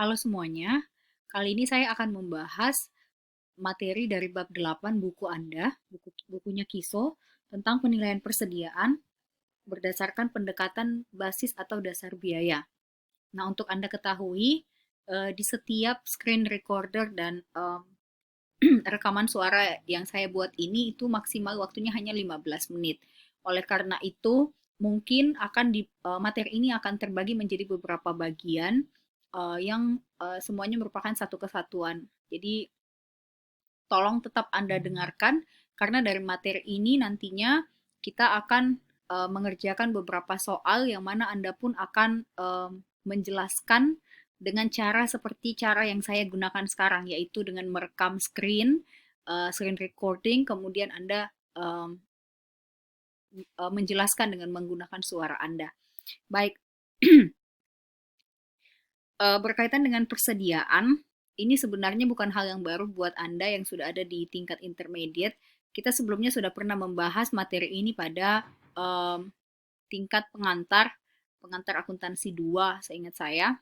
Halo semuanya, kali ini saya akan membahas materi dari bab 8 buku Anda, bukunya Kiso, tentang penilaian persediaan berdasarkan pendekatan basis atau dasar biaya. Nah, untuk Anda ketahui, di setiap screen recorder dan rekaman suara yang saya buat ini itu maksimal waktunya hanya 15 menit. Oleh karena itu, mungkin materi ini akan terbagi menjadi beberapa bagian yang semuanya merupakan satu kesatuan. Jadi, tolong tetap Anda dengarkan karena dari materi ini nantinya kita akan mengerjakan beberapa soal yang mana Anda pun akan menjelaskan dengan cara seperti cara yang saya gunakan sekarang, yaitu dengan merekam screen recording, kemudian Anda menjelaskan dengan menggunakan suara Anda. Baik, berkaitan dengan persediaan, ini sebenarnya bukan hal yang baru buat Anda yang sudah ada di tingkat intermediate. Kita sebelumnya sudah pernah membahas materi ini pada tingkat pengantar akuntansi 2, seingat saya.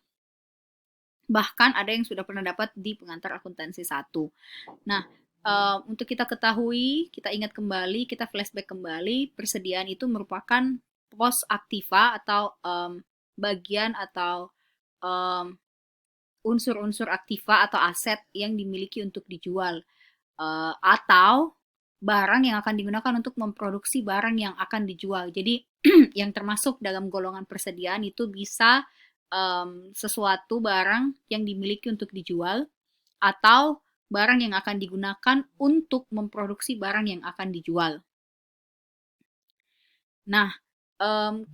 Bahkan ada yang sudah pernah dapat di pengantar akuntansi 1. Nah, untuk kita ketahui, kita ingat kembali, kita flashback kembali, persediaan itu merupakan pos aktiva atau bagian atau unsur-unsur aktiva atau aset yang dimiliki untuk dijual, atau barang yang akan digunakan untuk memproduksi barang yang akan dijual. Jadi yang termasuk dalam golongan persediaan itu bisa sesuatu barang yang dimiliki untuk dijual atau barang yang akan digunakan untuk memproduksi barang yang akan dijual. Nah,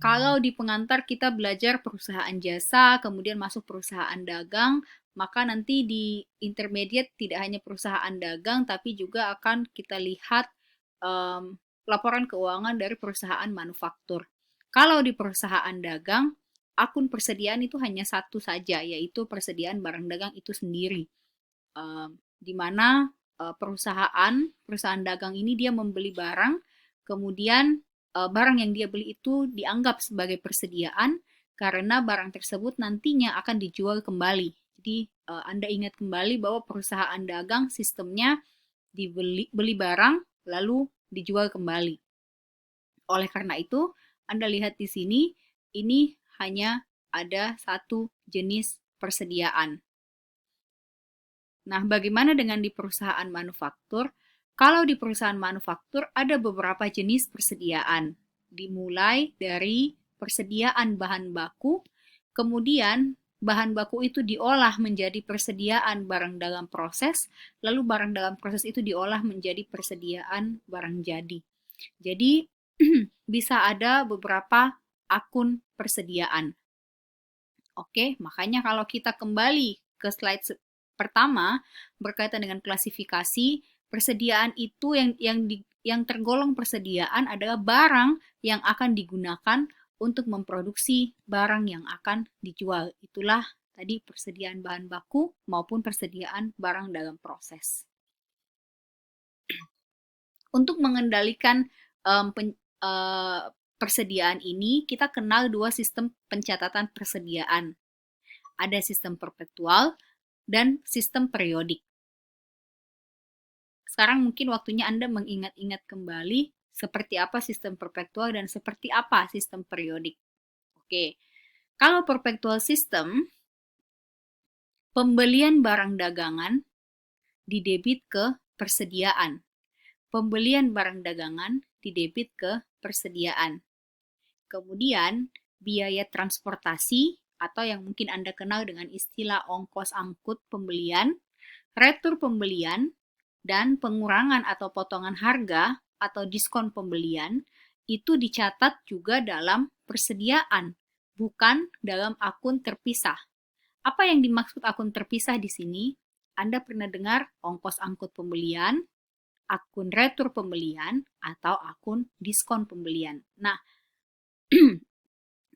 kalau di pengantar kita belajar perusahaan jasa, kemudian masuk perusahaan dagang, maka nanti di intermediate tidak hanya perusahaan dagang, tapi juga akan kita lihat laporan keuangan dari perusahaan manufaktur. Kalau di perusahaan dagang, akun persediaan itu hanya satu saja, yaitu persediaan barang dagang itu sendiri. Di mana perusahaan dagang ini dia membeli barang, kemudian barang yang dia beli itu dianggap sebagai persediaan karena barang tersebut nantinya akan dijual kembali. Jadi Anda ingat kembali bahwa perusahaan dagang sistemnya beli barang lalu dijual kembali. Oleh karena itu, Anda lihat di sini, ini hanya ada satu jenis persediaan. Nah, bagaimana dengan di perusahaan manufaktur? Kalau di perusahaan manufaktur ada beberapa jenis persediaan. Dimulai dari persediaan bahan baku, kemudian bahan baku itu diolah menjadi persediaan barang dalam proses, lalu barang dalam proses itu diolah menjadi persediaan barang jadi. Jadi, bisa ada beberapa akun persediaan. Oke, makanya kalau kita kembali ke slide pertama berkaitan dengan klasifikasi, persediaan itu yang tergolong persediaan adalah barang yang akan digunakan untuk memproduksi barang yang akan dijual. Itulah tadi persediaan bahan baku maupun persediaan barang dalam proses. Untuk mengendalikan persediaan ini, kita kenal dua sistem pencatatan persediaan. Ada sistem perpetual dan sistem periodik. Sekarang mungkin waktunya Anda mengingat-ingat kembali seperti apa sistem perpetual dan seperti apa sistem periodik. Oke, kalau perpetual system, pembelian barang dagangan didebit ke persediaan. Pembelian barang dagangan didebit ke persediaan. Kemudian, biaya transportasi atau yang mungkin Anda kenal dengan istilah ongkos angkut pembelian, retur pembelian, dan pengurangan atau potongan harga atau diskon pembelian itu dicatat juga dalam persediaan, bukan dalam akun terpisah. Apa yang dimaksud akun terpisah di sini? Anda pernah dengar ongkos angkut pembelian, akun retur pembelian, atau akun diskon pembelian. Nah,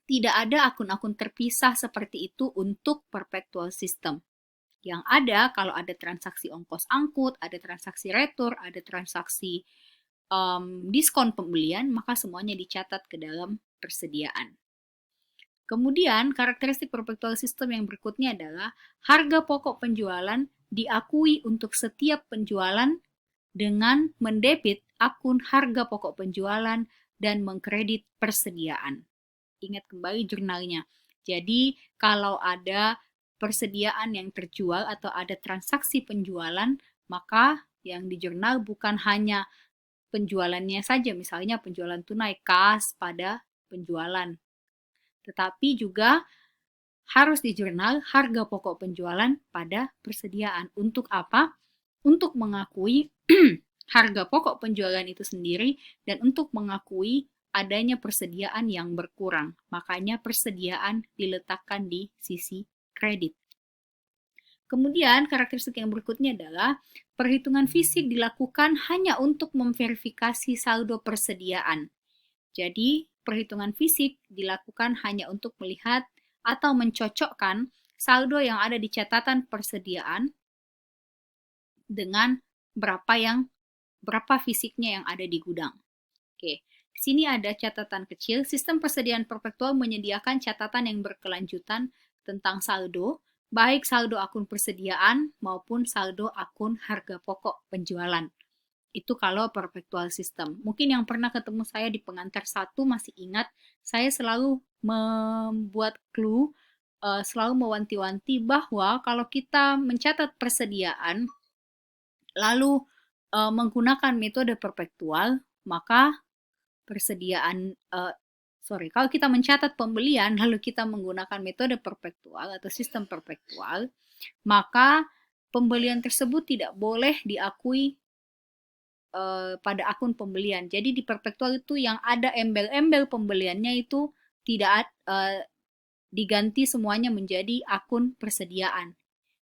tidak ada akun-akun terpisah seperti itu untuk perpetual system. Yang ada, kalau ada transaksi ongkos angkut, ada transaksi retur, ada transaksi diskon pembelian, maka semuanya dicatat ke dalam persediaan. Kemudian, karakteristik perpetual system yang berikutnya adalah harga pokok penjualan diakui untuk setiap penjualan dengan mendebit akun harga pokok penjualan dan mengkredit persediaan. Ingat kembali jurnalnya. Jadi, kalau ada persediaan yang terjual atau ada transaksi penjualan, maka yang di jurnal bukan hanya penjualannya saja, misalnya penjualan tunai kas pada penjualan, tetapi juga harus di jurnal harga pokok penjualan pada persediaan. Untuk apa? Untuk mengakui harga pokok penjualan itu sendiri dan untuk mengakui adanya persediaan yang berkurang. Makanya persediaan diletakkan di sisi kredit. Kemudian karakteristik yang berikutnya adalah perhitungan fisik dilakukan hanya untuk memverifikasi saldo persediaan. Jadi, perhitungan fisik dilakukan hanya untuk melihat atau mencocokkan saldo yang ada di catatan persediaan dengan berapa fisiknya yang ada di gudang. Oke, di sini ada catatan kecil. Sistem persediaan perpetual menyediakan catatan yang berkelanjutan tentang saldo, baik saldo akun persediaan maupun saldo akun harga pokok penjualan. Itu kalau perpetual system. Mungkin yang pernah ketemu saya di pengantar 1 masih ingat, saya selalu membuat clue, selalu mewanti-wanti bahwa kalau kita mencatat persediaan, lalu menggunakan metode perpetual, maka persediaan, kalau kita mencatat pembelian, lalu kita menggunakan metode perpetual atau sistem perpetual, maka pembelian tersebut tidak boleh diakui pada akun pembelian. Jadi di perpetual itu yang ada embel-embel pembeliannya itu tidak diganti semuanya menjadi akun persediaan.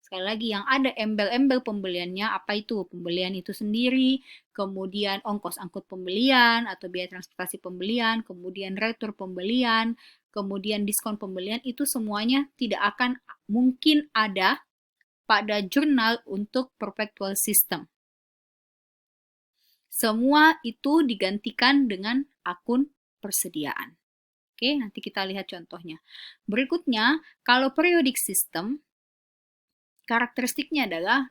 Sekali lagi yang ada embel-embel pembeliannya apa itu? Pembelian itu sendiri, kemudian ongkos angkut pembelian atau biaya transportasi pembelian, kemudian retur pembelian, kemudian diskon pembelian, itu semuanya tidak akan mungkin ada pada jurnal untuk perpetual system. Semua itu digantikan dengan akun persediaan. Oke, nanti kita lihat contohnya. Berikutnya, kalau periodic system, karakteristiknya adalah,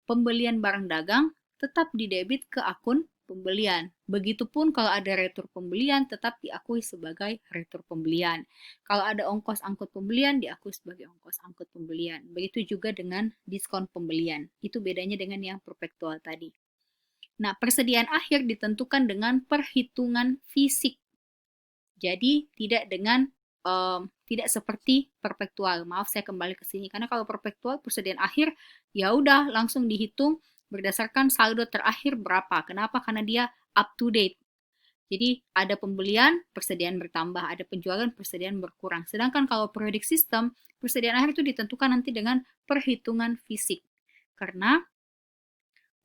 pembelian barang dagang tetap didebit ke akun pembelian. Begitupun kalau ada retur pembelian tetap diakui sebagai retur pembelian. Kalau ada ongkos angkut pembelian diakui sebagai ongkos angkut pembelian. Begitu juga dengan diskon pembelian. Itu bedanya dengan yang perpetual tadi. Nah, persediaan akhir ditentukan dengan perhitungan fisik. Jadi tidak seperti perpetual. Maaf, saya kembali ke sini karena kalau perpetual persediaan akhir ya udah langsung dihitung berdasarkan saldo terakhir berapa. Kenapa? Karena dia up to date. Jadi ada pembelian, persediaan bertambah, ada penjualan, persediaan berkurang. Sedangkan kalau periodic system, persediaan akhir itu ditentukan nanti dengan perhitungan fisik. Karena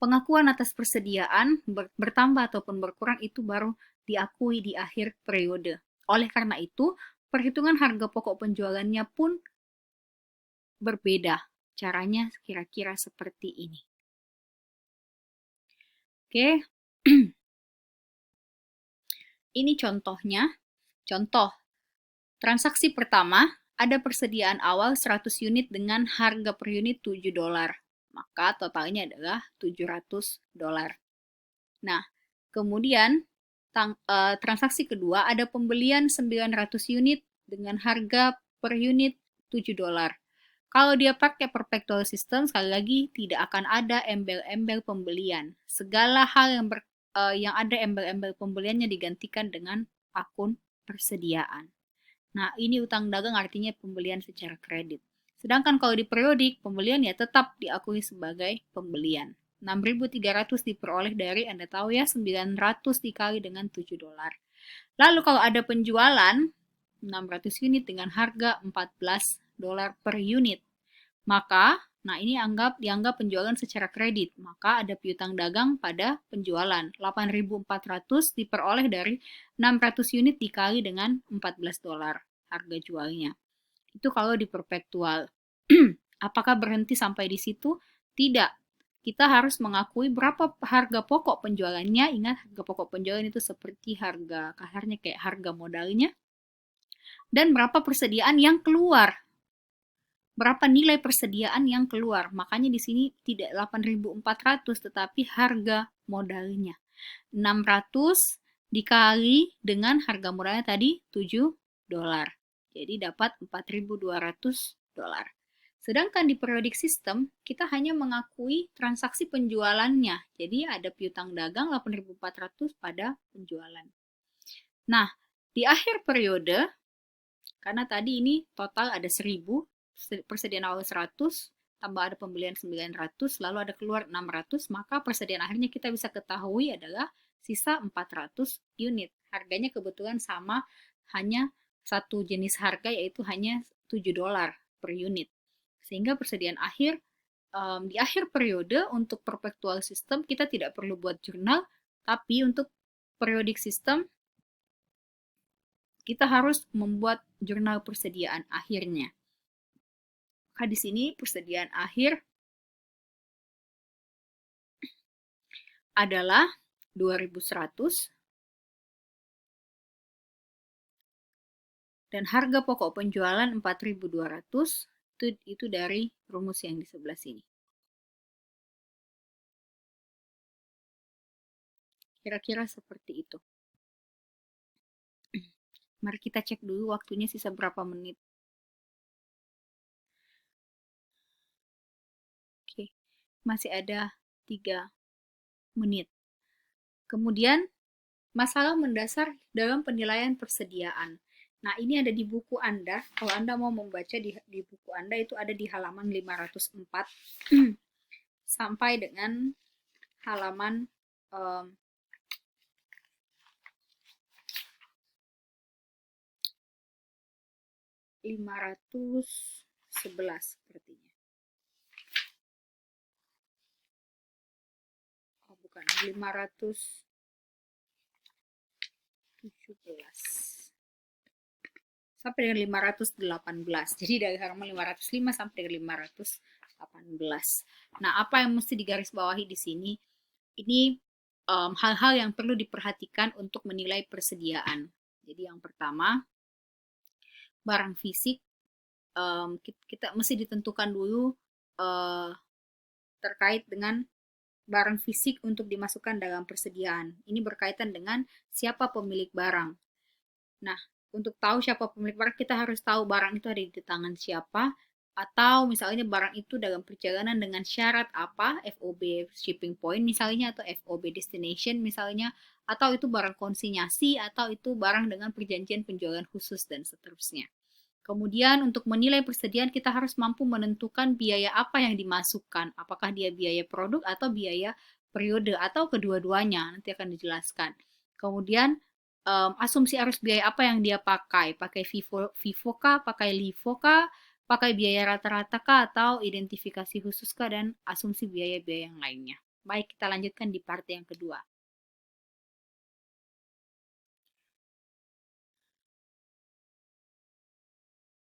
pengakuan atas persediaan bertambah ataupun berkurang itu baru diakui di akhir periode. Oleh karena itu, perhitungan harga pokok penjualannya pun berbeda. Caranya kira-kira seperti ini. Oke. Ini contohnya. Contoh. Transaksi pertama, ada persediaan awal 100 unit dengan harga per unit $7. Maka totalnya adalah $700. Nah, kemudian transaksi kedua ada pembelian 900 unit dengan harga per unit $7. Kalau dia pakai perpetual system, sekali lagi tidak akan ada embel-embel pembelian. Segala hal yang ada embel-embel pembeliannya digantikan dengan akun persediaan. Nah, ini utang dagang artinya pembelian secara kredit. Sedangkan kalau di periodik, pembelian ya tetap diakui sebagai pembelian. 6.300 diperoleh dari, Anda tahu ya, 900 dikali dengan $7. Lalu kalau ada penjualan, 600 unit dengan harga $14 per unit. Maka, ini dianggap penjualan secara kredit. Maka ada piutang dagang pada penjualan. 8.400 diperoleh dari 600 unit dikali dengan $14 harga jualnya. Itu kalau di perpetual. Apakah berhenti sampai di situ? Tidak. Kita harus mengakui berapa harga pokok penjualannya. Ingat, harga pokok penjualan itu seperti harga, kasarnya kayak harga modalnya. dan berapa persediaan yang keluar. Berapa nilai persediaan yang keluar. Makanya di sini tidak 8.400 tetapi harga modalnya. 600 dikali dengan harga modalnya tadi $7. Jadi dapat $4.200. Sedangkan di periodik sistem, kita hanya mengakui transaksi penjualannya. Jadi ada piutang dagang 8.400 pada penjualan. Nah, di akhir periode, karena tadi ini total ada 1.000, persediaan awal 100, tambah ada pembelian 900, lalu ada keluar 600, maka persediaan akhirnya kita bisa ketahui adalah sisa 400 unit. Harganya kebetulan sama, hanya satu jenis harga yaitu hanya $7 per unit. Sehingga persediaan akhir di akhir periode untuk perpetual system kita tidak perlu buat jurnal, tapi untuk periodik system kita harus membuat jurnal persediaan akhirnya. Maka di sini persediaan akhir adalah 2.100 dan harga pokok penjualan 4.200 itu dari rumus yang di sebelah sini. Kira-kira seperti itu. Mari kita cek dulu waktunya sisa berapa menit. Oke, masih ada 3 menit. Kemudian, masalah mendasar dalam penilaian persediaan. Nah, ini ada di buku Anda. Kalau Anda mau membaca di buku Anda itu ada di halaman 504 sampai dengan halaman 511 sepertinya. Oh, bukan, 517. Sampai dengan 518. Jadi dari halaman 505 sampai dengan 518. Nah, apa yang mesti digarisbawahi di sini? Ini hal-hal yang perlu diperhatikan untuk menilai persediaan. Jadi yang pertama, barang fisik kita mesti ditentukan dulu terkait dengan barang fisik untuk dimasukkan dalam persediaan. Ini berkaitan dengan siapa pemilik barang. Nah, untuk tahu siapa pemilik barang, kita harus tahu barang itu ada di tangan siapa, atau misalnya barang itu dalam perjalanan dengan syarat apa, FOB shipping point misalnya, atau FOB destination misalnya, atau itu barang konsinyasi, atau itu barang dengan perjanjian penjualan khusus, dan seterusnya. Kemudian untuk menilai persediaan kita harus mampu menentukan biaya apa yang dimasukkan, apakah dia biaya produk atau biaya periode, atau kedua-duanya, nanti akan dijelaskan. Kemudian asumsi arus biaya apa yang dia pakai FIFO kah, pakai LIFO kah, pakai biaya rata-rata kah, atau identifikasi khusus kah, dan asumsi biaya-biaya yang lainnya. Baik, kita lanjutkan di part yang kedua.